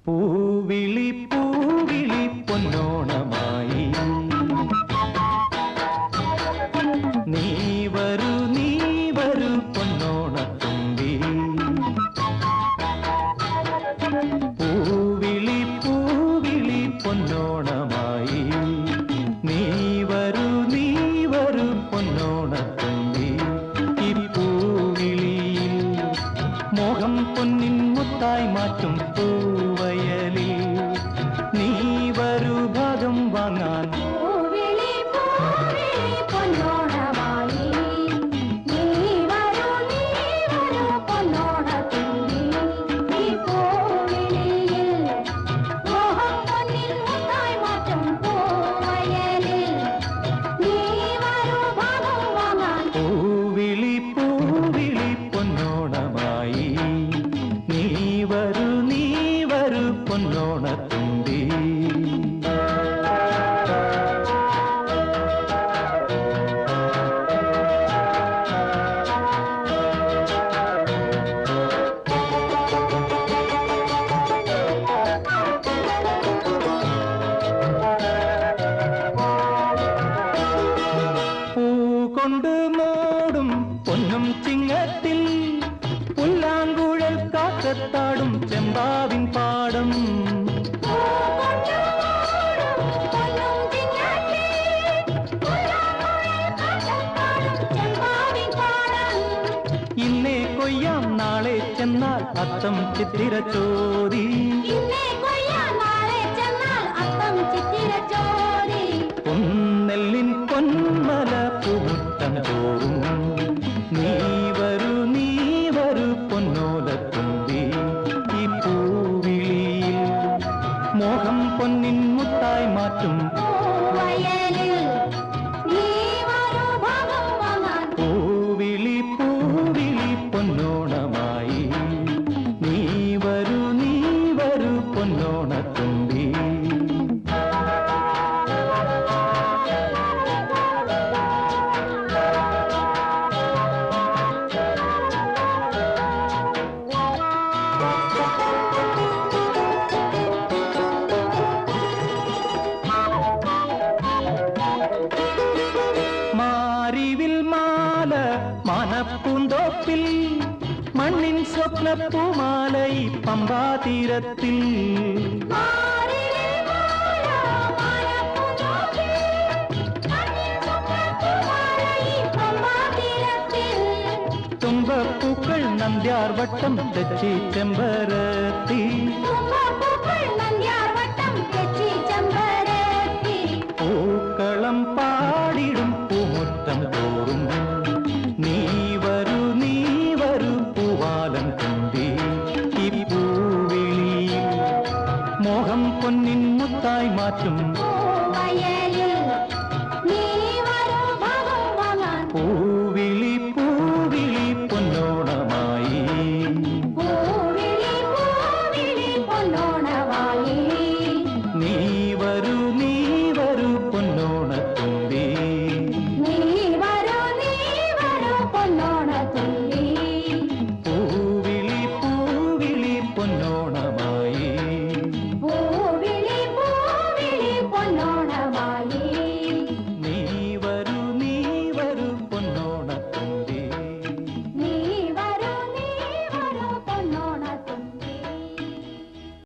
പൂവിളി പൂവിളി പൊന്നോണമായി നീ വരൂ പൊന്നോണത്തുമ്പി പൂവിളി പൂവിളി പൊന്നോണമായി നീ വരൂ പൊന്നോണത്തുമ്പി ഈ പൂവിളിയിൽ മോഹം പൊന്നിൻ മുത്തായി മാറ്റും പൂവയലിൽ നീ വരൂ ഭാഗം വാങ്ങാൻ പൂവിളി പൂവിളി പൊന്നോണമായി നീ വരൂ പൊന്നോണത്തുമ്പി കൊണ്ട് മൂടും പൊന്നും ചിങ്ങത്തിൽ പുല്ലാങ്കുഴൽ കാക്കത്താടും ചെമ്പാവിൻ പാടം ഇന്നേ കൊയ്യാം നാളെ ചെന്നാൽ അത്തം ചിത്തിര ചോദി പൊന്നെല്ലിൻ പൊന്മല പൂമുറ്റം തോറും നീ വരൂ പൊന്നോലത്തുമ്പി ഈ പൂവിളിയിൽ മോഹം പൊന്നിൻ മുത്തായി മാറ്റും പൂവിളി പൂവിളി പൊന്നോണമായി നീ വരൂ പൊന്നോണത്തുമ്പി മാറിവിൽ മാല മനപ്പൂന്തോപ്പിൽ മണ്ണിൻ സ്വപ്നപ്പൂമാലൈ പമ്പാതീരത്തിൽ തുമ്പപ്പൂക്കൾ നന്ദ്യാർവട്ടം തെച്ചി ചെമ്പരത്തി പൂക്കളം പാടിടും പൂമുറ്റം തോറും നീ വരൂ പൂവാലം തുമ്പി ഈ പൂവിളിയിൽ മോഹം പൊന്നിൻ മുത്തായി മാറ്റും